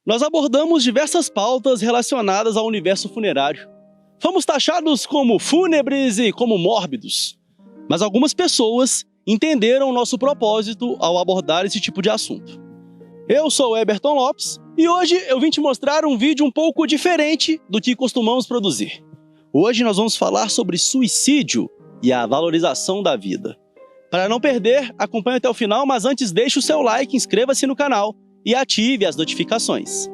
nós abordamos diversas pautas relacionadas ao universo funerário. Fomos taxados como fúnebres e como mórbidos, mas algumas pessoas entenderam o nosso propósito ao abordar esse tipo de assunto. Eu sou o Eberton Lopes e hoje eu vim te mostrar um vídeo um pouco diferente do que costumamos produzir. Hoje nós vamos falar sobre suicídio e a valorização da vida. Para não perder, acompanhe até o final, mas antes deixe o seu like, inscreva-se no canal e ative as notificações.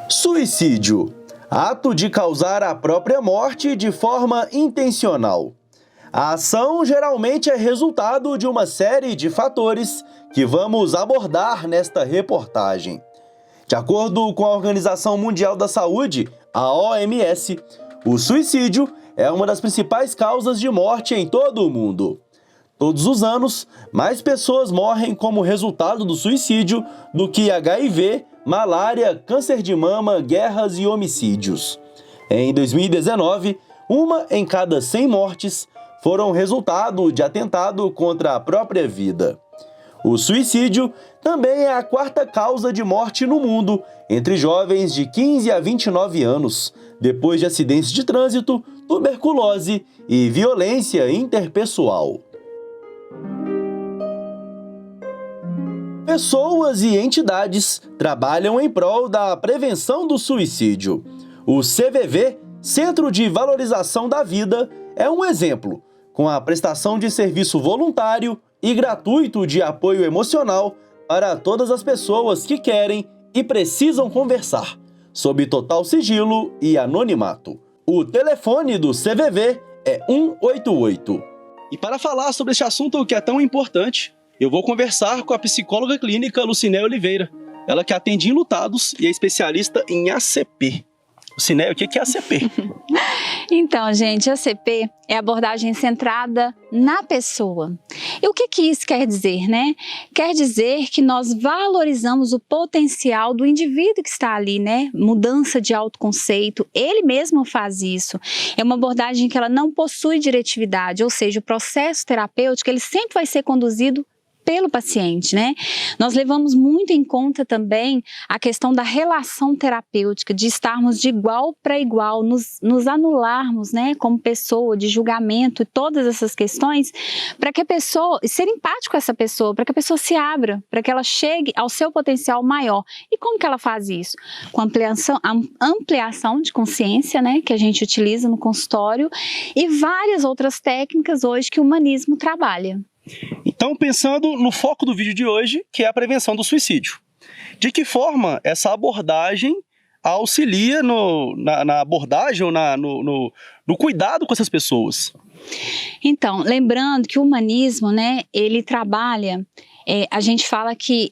Suicídio, ato de causar a própria morte de forma intencional. A ação geralmente é resultado de uma série de fatores que vamos abordar nesta reportagem. De acordo com a Organização Mundial da Saúde, a OMS, o suicídio é uma das principais causas de morte em todo o mundo. Todos os anos, mais pessoas morrem como resultado do suicídio do que HIV, malária, câncer de mama, guerras e homicídios. Em 2019, uma em cada 100 mortes foram resultado de atentado contra a própria vida. O suicídio também é a quarta causa de morte no mundo entre jovens de 15 a 29 anos, depois de acidentes de trânsito, tuberculose e violência interpessoal. Pessoas e entidades trabalham em prol da prevenção do suicídio. O CVV, Centro de Valorização da Vida, é um exemplo, com a prestação de serviço voluntário e gratuito de apoio emocional para todas as pessoas que querem e precisam conversar, sob total sigilo e anonimato. O telefone do CVV é 188. E para falar sobre este assunto que é tão importante, eu vou conversar com a psicóloga clínica Lucinéia Oliveira, ela que atende enlutados e é especialista em ACP. Lucinéia, o que é ACP? Então, gente, ACP é abordagem centrada na pessoa. E o que isso quer dizer, né? Quer dizer que nós valorizamos o potencial do indivíduo que está ali, né? Mudança de autoconceito, ele mesmo faz isso. É uma abordagem que ela não possui diretividade, ou seja, o processo terapêutico ele sempre vai ser conduzido pelo paciente, né? Nós levamos muito em conta também a questão da relação terapêutica, de estarmos de igual para igual, nos anularmos, né, como pessoa, de julgamento e todas essas questões, para que a pessoa, ser empático com essa pessoa, para que a pessoa se abra, para que ela chegue ao seu potencial maior. E como que ela faz isso? Com ampliação de consciência, né, que a gente utiliza no consultório e várias outras técnicas hoje que o humanismo trabalha. Então, pensando no foco do vídeo de hoje, que é a prevenção do suicídio. De que forma essa abordagem auxilia na abordagem ou no cuidado com essas pessoas? Então, lembrando que o humanismo, né, ele trabalha, a gente fala que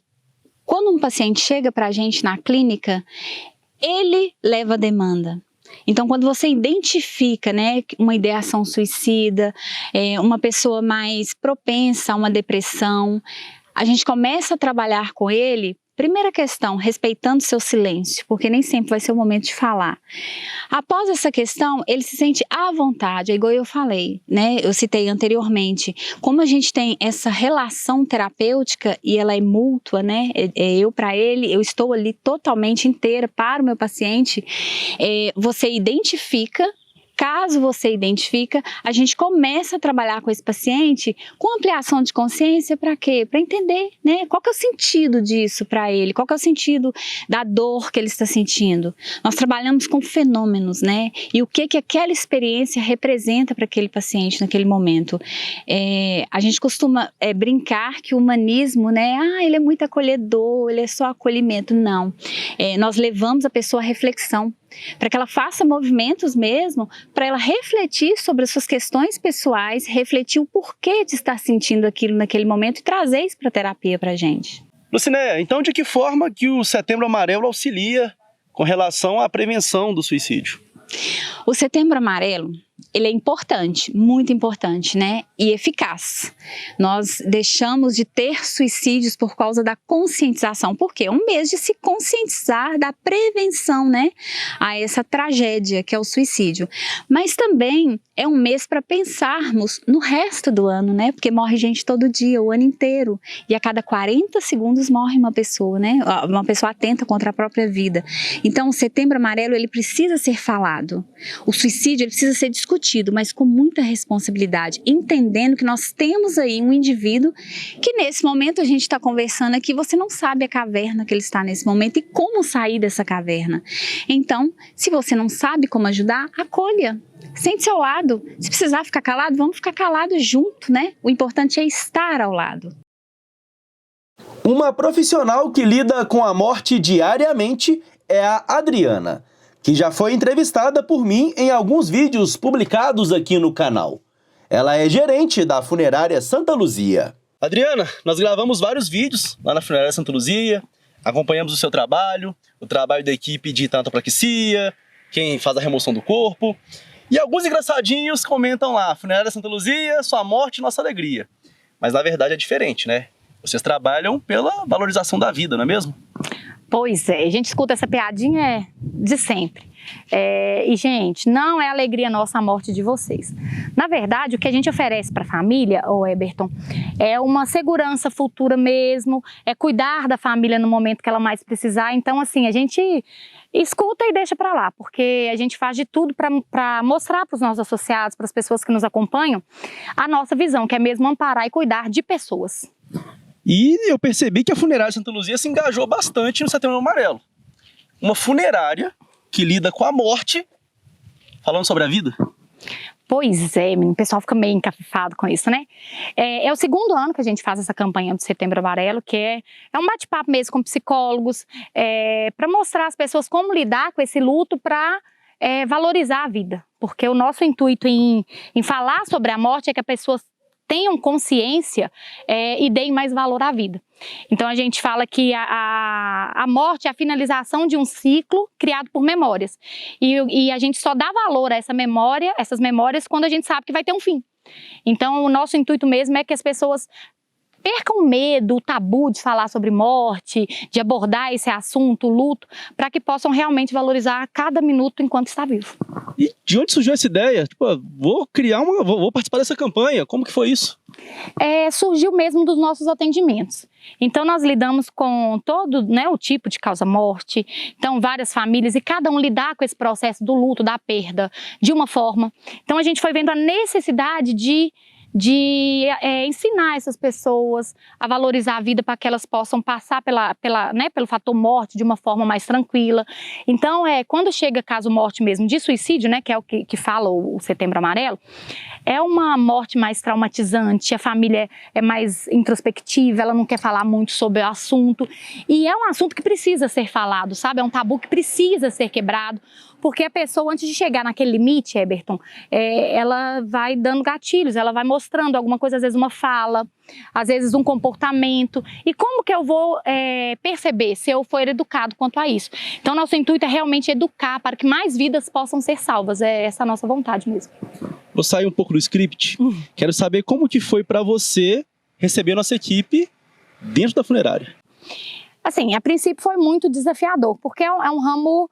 quando um paciente chega para a gente na clínica, ele leva a demanda. Então, quando você identifica, né, uma ideação suicida, uma pessoa mais propensa a uma depressão, a gente começa a trabalhar com ele. Primeira questão, respeitando seu silêncio, porque nem sempre vai ser o momento de falar. Após essa questão, ele se sente à vontade, é igual eu falei, né? Eu citei anteriormente. Como a gente tem essa relação terapêutica e ela é mútua, né? Eu para ele, eu estou ali totalmente inteira para o meu paciente. Você identifica. Caso você identifica, a gente começa a trabalhar com esse paciente com ampliação de consciência para quê? Para entender, né? Qual que é o sentido disso para ele, qual que é o sentido da dor que ele está sentindo. Nós trabalhamos com fenômenos, né? E o que aquela experiência representa para aquele paciente naquele momento. A gente costuma brincar que o humanismo, né? Ele é muito acolhedor, ele é só acolhimento. Não. Nós levamos a pessoa à reflexão, para que ela faça movimentos mesmo, para ela refletir sobre as suas questões pessoais, refletir o porquê de estar sentindo aquilo naquele momento e trazer isso para a terapia para a gente. Lucinéia, então de que forma que o Setembro Amarelo auxilia com relação à prevenção do suicídio? O Setembro Amarelo, ele é importante, muito importante, né? E eficaz. Nós deixamos de ter suicídios por causa da conscientização. Por quê? É um mês de se conscientizar da prevenção, né? A essa tragédia que é o suicídio. Mas também é um mês para pensarmos no resto do ano, né? Porque morre gente todo dia, o ano inteiro. E a cada 40 segundos morre uma pessoa, né? Uma pessoa atenta contra a própria vida. Então, o Setembro Amarelo, ele precisa ser falado. O suicídio, ele precisa ser discutido, mas com muita responsabilidade, entendendo que nós temos aí um indivíduo que nesse momento a gente está conversando aqui, você não sabe a caverna que ele está nesse momento e como sair dessa caverna. Então, se você não sabe como ajudar, acolha. Sente-se ao lado. Se precisar ficar calado, vamos ficar calados junto, né? O importante é estar ao lado. Uma profissional que lida com a morte diariamente é a Adriana, que já foi entrevistada por mim em alguns vídeos publicados aqui no canal. Ela é gerente da funerária Santa Luzia. Adriana, nós gravamos vários vídeos lá na funerária Santa Luzia, acompanhamos o seu trabalho, o trabalho da equipe de tanatopraxia, quem faz a remoção do corpo, e alguns engraçadinhos comentam lá, funerária Santa Luzia, sua morte, nossa alegria. Mas na verdade é diferente, né? Vocês trabalham pela valorização da vida, não é mesmo? Pois é, a gente escuta essa piadinha de sempre. E, gente, não é alegria nossa a morte de vocês. Na verdade, o que a gente oferece para a família, Eberton, é uma segurança futura mesmo, é cuidar da família no momento que ela mais precisar. Então, assim, a gente escuta e deixa para lá, porque a gente faz de tudo para mostrar para os nossos associados, para as pessoas que nos acompanham, a nossa visão, que é mesmo amparar e cuidar de pessoas. E eu percebi que a funerária Santa Luzia se engajou bastante no Setembro Amarelo. Uma funerária que lida com a morte, falando sobre a vida. Pois é, menino, o pessoal fica meio encafifado com isso, né? É o segundo ano que a gente faz essa campanha do Setembro Amarelo, que é um bate-papo mesmo com psicólogos, para mostrar às pessoas como lidar com esse luto para valorizar a vida. Porque o nosso intuito em falar sobre a morte é que as pessoas tenham consciência e deem mais valor à vida. Então a gente fala que a morte é a finalização de um ciclo criado por memórias. E a gente só dá valor a essas memórias, quando a gente sabe que vai ter um fim. Então o nosso intuito mesmo é que as pessoas percam o medo, o tabu de falar sobre morte, de abordar esse assunto, o luto, para que possam realmente valorizar cada minuto enquanto está vivo. E de onde surgiu essa ideia? Tipo, vou participar dessa campanha. Como que foi isso? Surgiu mesmo dos nossos atendimentos. Então nós lidamos com todo, né, o tipo de causa-morte, então várias famílias, e cada um lidar com esse processo do luto, da perda, de uma forma. Então a gente foi vendo a necessidade de ensinar essas pessoas a valorizar a vida para que elas possam passar pelo fator morte de uma forma mais tranquila. Então, quando chega caso morte mesmo de suicídio, né, que é o que fala o Setembro Amarelo, é uma morte mais traumatizante, a família é mais introspectiva, ela não quer falar muito sobre o assunto, e é um assunto que precisa ser falado, sabe? É um tabu que precisa ser quebrado, porque a pessoa, antes de chegar naquele limite, Eberton, ela vai dando gatilhos, ela vai mostrando alguma coisa, às vezes uma fala, às vezes um comportamento. E como que eu vou perceber se eu for educado quanto a isso? Então, nosso intuito é realmente educar para que mais vidas possam ser salvas. É essa a nossa vontade mesmo. Vou sair um pouco do script. Quero saber como que foi para você receber nossa equipe dentro da funerária. Assim, a princípio foi muito desafiador, porque é um ramo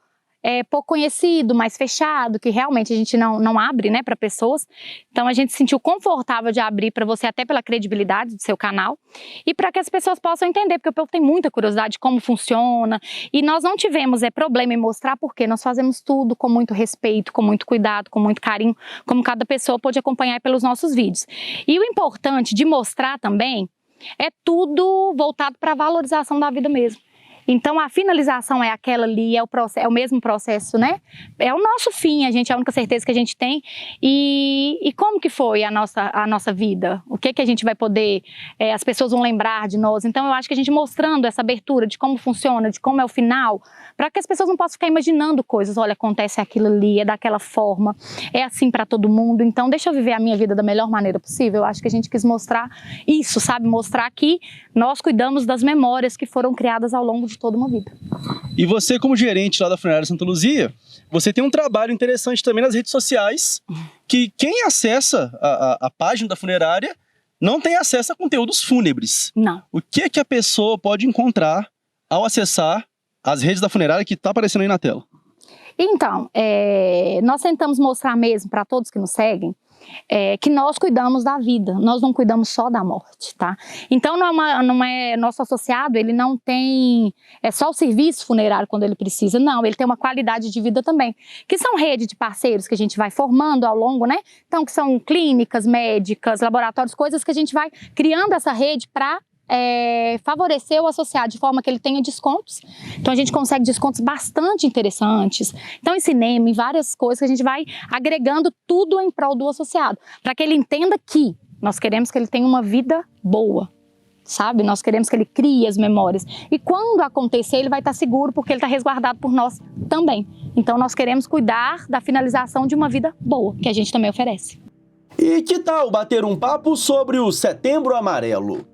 pouco conhecido, mais fechado, que realmente a gente não abre, né, para pessoas. Então a gente se sentiu confortável de abrir para você, até pela credibilidade do seu canal, e para que as pessoas possam entender, porque o povo tem muita curiosidade de como funciona, e nós não tivemos problema em mostrar, porque nós fazemos tudo com muito respeito, com muito cuidado, com muito carinho, como cada pessoa pode acompanhar pelos nossos vídeos. E o importante de mostrar também é tudo voltado para a valorização da vida mesmo. Então a finalização é aquela ali, é o mesmo processo, né? É o nosso fim, é a única certeza que a gente tem. E como que foi a nossa vida? O que a gente vai poder, as pessoas vão lembrar de nós? Então eu acho que a gente mostrando essa abertura de como funciona, de como é o final, para que as pessoas não possam ficar imaginando coisas. Olha, acontece aquilo ali, é daquela forma, é assim para todo mundo, então deixa eu viver a minha vida da melhor maneira possível. Eu acho que a gente quis mostrar isso, sabe? Mostrar que nós cuidamos das memórias que foram criadas ao longo de toda uma vida. E você, como gerente lá da Funerária Santa Luzia, você tem um trabalho interessante também nas redes sociais, que quem acessa a página da funerária não tem acesso a conteúdos fúnebres. Não. O que é que a pessoa pode encontrar ao acessar as redes da funerária que está aparecendo aí na tela? Então, nós tentamos mostrar mesmo para todos que nos seguem que nós cuidamos da vida, nós não cuidamos só da morte, tá? Então não é nosso associado, ele não tem só o serviço funerário quando ele precisa, não, ele tem uma qualidade de vida também, que são rede de parceiros que a gente vai formando ao longo, né? Então, que são clínicas, médicas, laboratórios, coisas que a gente vai criando essa rede para favorecer o associado de forma que ele tenha descontos. Então a gente consegue descontos bastante interessantes. Então em cinema, em várias coisas que a gente vai agregando tudo em prol do associado, para que ele entenda que nós queremos que ele tenha uma vida boa, sabe? Nós queremos que ele crie as memórias. E quando acontecer, ele vai estar seguro porque ele está resguardado por nós também. Então nós queremos cuidar da finalização de uma vida boa, que a gente também oferece. E que tal bater um papo sobre o Setembro Amarelo?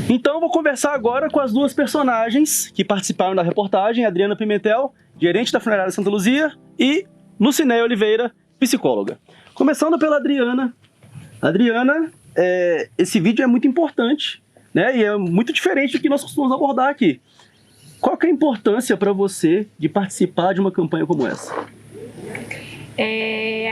Então eu vou conversar agora com as duas personagens que participaram da reportagem, Adriana Pimentel, gerente da Funerária Santa Luzia, e Lucinéia Oliveira, psicóloga. Começando pela Adriana. Adriana, esse vídeo é muito importante, né? E é muito diferente do que nós costumamos abordar aqui. Qual que é a importância para você de participar de uma campanha como essa?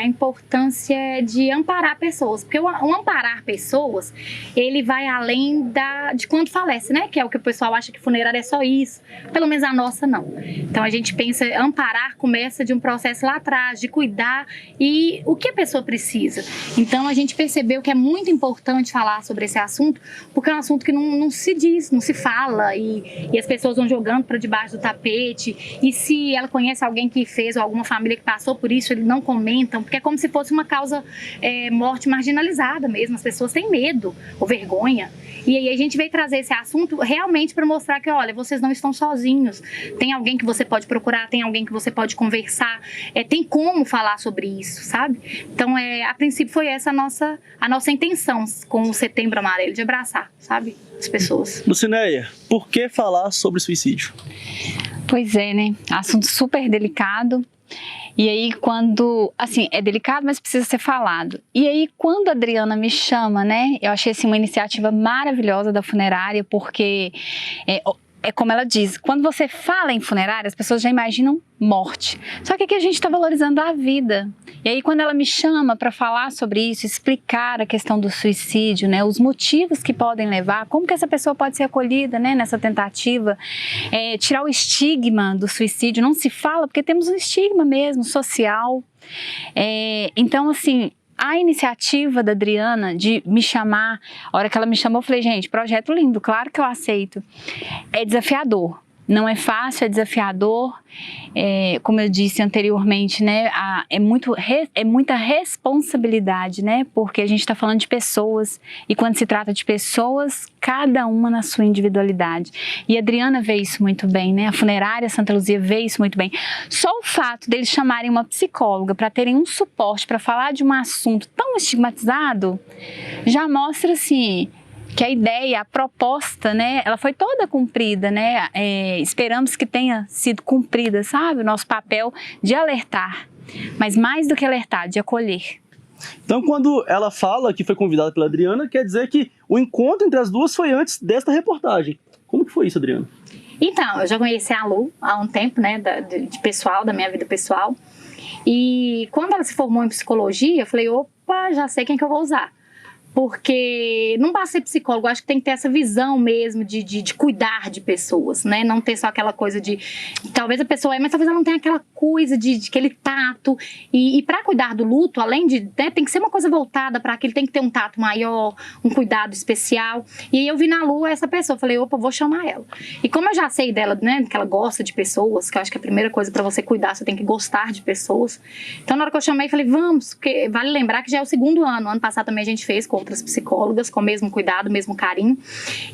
A importância de amparar pessoas, porque o amparar pessoas, ele vai além de quando falece, né? Que é o que o pessoal acha que funerária é só isso, pelo menos a nossa não. Então a gente pensa, amparar começa de um processo lá atrás, de cuidar e o que a pessoa precisa. Então a gente percebeu que é muito importante falar sobre esse assunto, porque é um assunto que não se diz, não se fala e as pessoas vão jogando para debaixo do tapete, e se ela conhece alguém que fez ou alguma família que passou por isso, ele não comentam, porque é como se fosse uma causa morte marginalizada mesmo, as pessoas têm medo ou vergonha, e aí a gente veio trazer esse assunto realmente para mostrar que, olha, vocês não estão sozinhos, tem alguém que você pode procurar, tem alguém que você pode conversar, tem como falar sobre isso, sabe? Então, a princípio foi essa a nossa intenção com o Setembro Amarelo, de abraçar, sabe, as pessoas. Lucinéia, por que falar sobre suicídio? Pois é, né? Assunto super delicado. E aí quando, assim, é delicado, mas precisa ser falado. E aí quando a Adriana me chama, né, eu achei assim uma iniciativa maravilhosa da funerária, porque é como ela diz, quando você fala em funerária, as pessoas já imaginam morte. Só que aqui a gente está valorizando a vida. E aí quando ela me chama para falar sobre isso, explicar a questão do suicídio, né, os motivos que podem levar, como que essa pessoa pode ser acolhida, né, nessa tentativa, tirar o estigma do suicídio, não se fala porque temos um estigma mesmo, social. Então assim, a iniciativa da Adriana de me chamar, a hora que ela me chamou, eu falei, gente, projeto lindo, claro que eu aceito. É desafiador, não é fácil, é desafiador, como eu disse anteriormente, né, é muita responsabilidade, né, porque a gente está falando de pessoas, e quando se trata de pessoas, cada uma na sua individualidade. E a Adriana vê isso muito bem, né, a Funerária Santa Luzia vê isso muito bem. Só o fato deles chamarem uma psicóloga para terem um suporte para falar de um assunto tão estigmatizado, já mostra, assim, que a ideia, a proposta, né, ela foi toda cumprida, né, esperamos que tenha sido cumprida, sabe, o nosso papel de alertar, mas mais do que alertar, de acolher. Então, quando ela fala que foi convidada pela Adriana, quer dizer que o encontro entre as duas foi antes desta reportagem. Como que foi isso, Adriana? Então, eu já conheci a Lu há um tempo, né, de pessoal, da minha vida pessoal, e quando ela se formou em psicologia, eu falei, opa, já sei quem que eu vou usar. Porque não basta ser psicólogo, acho que tem que ter essa visão mesmo de cuidar de pessoas, né? Não ter só aquela coisa de... Talvez a pessoa mas talvez ela não tenha aquela coisa de aquele tato. E para cuidar do luto, além de... Né, tem que ser uma coisa voltada para aquilo, tem que ter um tato maior, um cuidado especial. E aí eu vi na Lu essa pessoa, falei, opa, vou chamar ela. E como eu já sei dela, né, que ela gosta de pessoas, que eu acho que a primeira coisa para você cuidar, você tem que gostar de pessoas. Então na hora que eu chamei, falei, vamos, porque vale lembrar que já é o segundo ano. Ano passado também a gente fez com outras psicólogas com o mesmo cuidado, o mesmo carinho.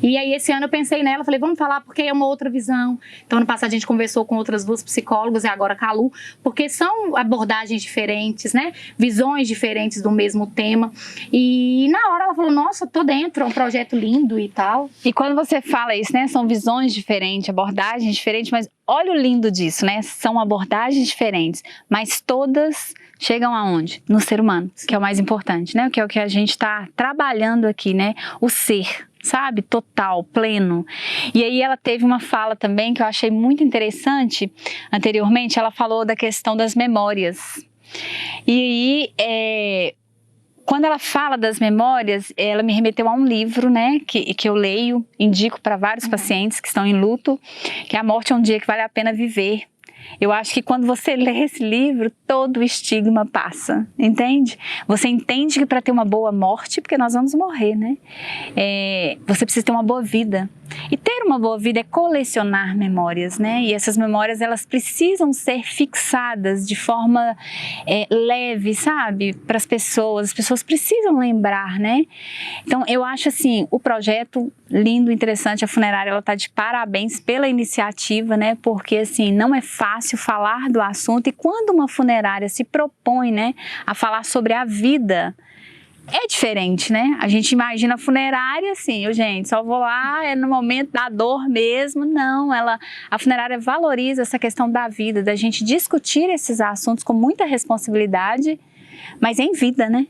E aí esse ano eu pensei nela, falei, vamos falar porque é uma outra visão. Então ano passado a gente conversou com outras 2 psicólogas e agora com a Lu, porque são abordagens diferentes, né? Visões diferentes do mesmo tema. E na hora ela falou, nossa, tô dentro, é um projeto lindo e tal. E quando você fala isso, né, são visões diferentes, abordagens diferentes, mas olha o lindo disso, né? São abordagens diferentes, mas todas chegam aonde? No ser humano, que é o mais importante, né? Que é o que a gente está trabalhando aqui, né? O ser, sabe? Total, pleno. E aí ela teve uma fala também que eu achei muito interessante anteriormente, ela falou da questão das memórias. E aí, quando ela fala das memórias, ela me remeteu a um livro, né, que eu leio, indico para vários pacientes que estão em luto, que A Morte é um Dia que Vale a Pena Viver. Eu acho que quando você lê esse livro, todo o estigma passa, entende? Você entende que para ter uma boa morte, porque nós vamos morrer, né? Você precisa ter uma boa vida. E ter uma boa vida é colecionar memórias, né? E essas memórias, elas precisam ser fixadas de forma leve, sabe? Para as pessoas precisam lembrar, né? Então, eu acho assim, o projeto lindo, interessante, a funerária, ela tá de parabéns pela iniciativa, né? Porque, assim, não é fácil falar do assunto e quando uma funerária se propõe, né, a falar sobre a vida, é diferente, né? A gente imagina a funerária assim, gente, só vou lá, é no momento da dor mesmo. Não, a funerária valoriza essa questão da vida, da gente discutir esses assuntos com muita responsabilidade, mas em vida, né?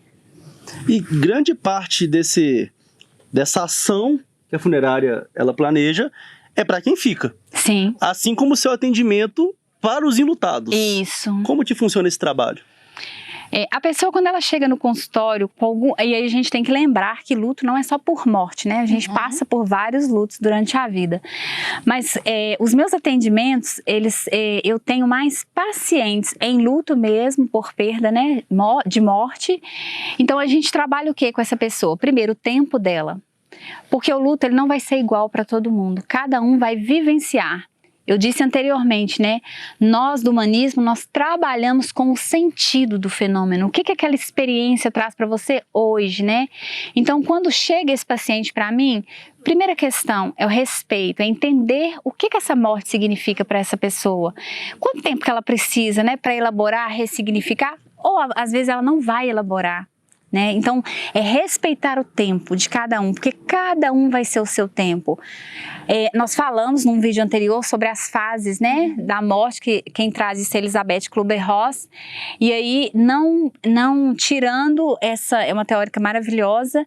E grande parte dessa ação que a funerária ela planeja é para quem fica. Sim. Assim como o seu atendimento para os enlutados. Isso. Como que funciona esse trabalho? A pessoa, quando ela chega no consultório, e aí a gente tem que lembrar que luto não é só por morte, né? A gente passa por vários lutos durante a vida. Mas os meus atendimentos, eu tenho mais pacientes em luto mesmo, por perda, né? De morte. Então a gente trabalha o que com essa pessoa? Primeiro, o tempo dela. Porque o luto ele não vai ser igual para todo mundo. Cada um vai vivenciar. Eu disse anteriormente, né? Nós do humanismo, nós trabalhamos com o sentido do fenômeno. O que aquela experiência traz para você hoje, né? Então, quando chega esse paciente para mim, primeira questão é o respeito, é entender o que essa morte significa para essa pessoa. Quanto tempo que ela precisa, né? Para elaborar, ressignificar? Ou às vezes ela não vai elaborar. Né? Então, é respeitar o tempo de cada um, porque cada um vai ser o seu tempo. Nós falamos num vídeo anterior sobre as fases, né, da morte, que quem traz isso é Elizabeth Kübler-Ross, e aí não tirando, essa é uma teórica maravilhosa,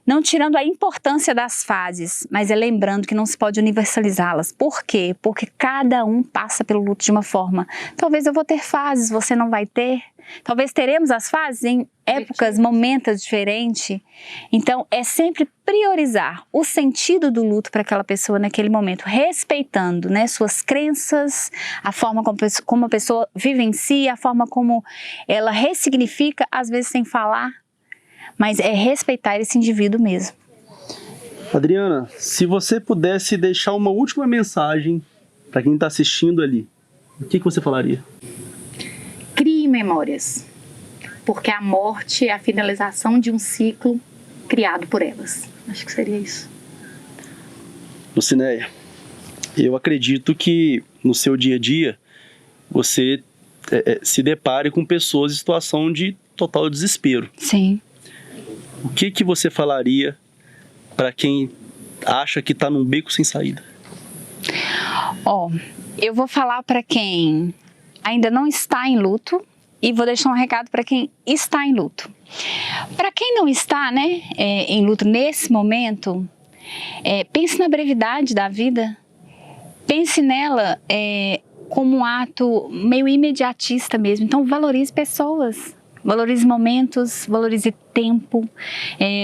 não tirando a importância das fases, mas lembrando que não se pode universalizá-las. Por quê? Porque cada um passa pelo luto de uma forma. Talvez eu vou ter fases, você não vai ter. Talvez teremos as fases em épocas, momentos diferentes. Então, é sempre priorizar o sentido do luto para aquela pessoa naquele momento, respeitando, né, suas crenças, a forma como a pessoa vivencia, a forma como ela ressignifica, às vezes sem falar, mas é respeitar esse indivíduo mesmo. Adriana, se você pudesse deixar uma última mensagem para quem está assistindo ali, o que você falaria? Crie memórias, porque a morte é a finalização de um ciclo criado por elas. Acho que seria isso. Lucinéia, eu acredito que no seu dia a dia você se depare com pessoas em situação de total desespero. Sim. O que você falaria para quem acha que está num beco sem saída? Eu vou falar para quem ainda não está em luto e vou deixar um recado para quem está em luto. Para quem não está, né, em luto nesse momento, pense na brevidade da vida, pense nela como um ato meio imediatista mesmo. Então valorize pessoas, valorize momentos, valorize tempo,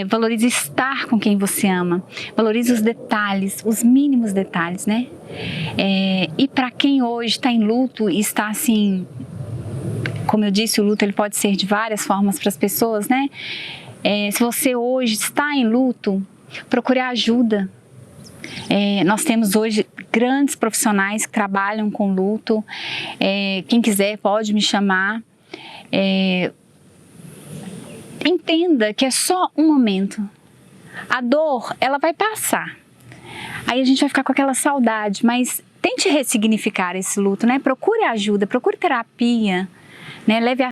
valorize estar com quem você ama, valorize os detalhes, os mínimos detalhes, né? E para quem hoje está em luto e está assim, como eu disse, o luto ele pode ser de várias formas para as pessoas, né? Se você hoje está em luto, procure ajuda. Nós temos hoje grandes profissionais que trabalham com luto. entenda que é só um momento. A dor, ela vai passar. Aí a gente vai ficar com aquela saudade, mas tente ressignificar esse luto, né? Procure ajuda, procure terapia, né? Leve a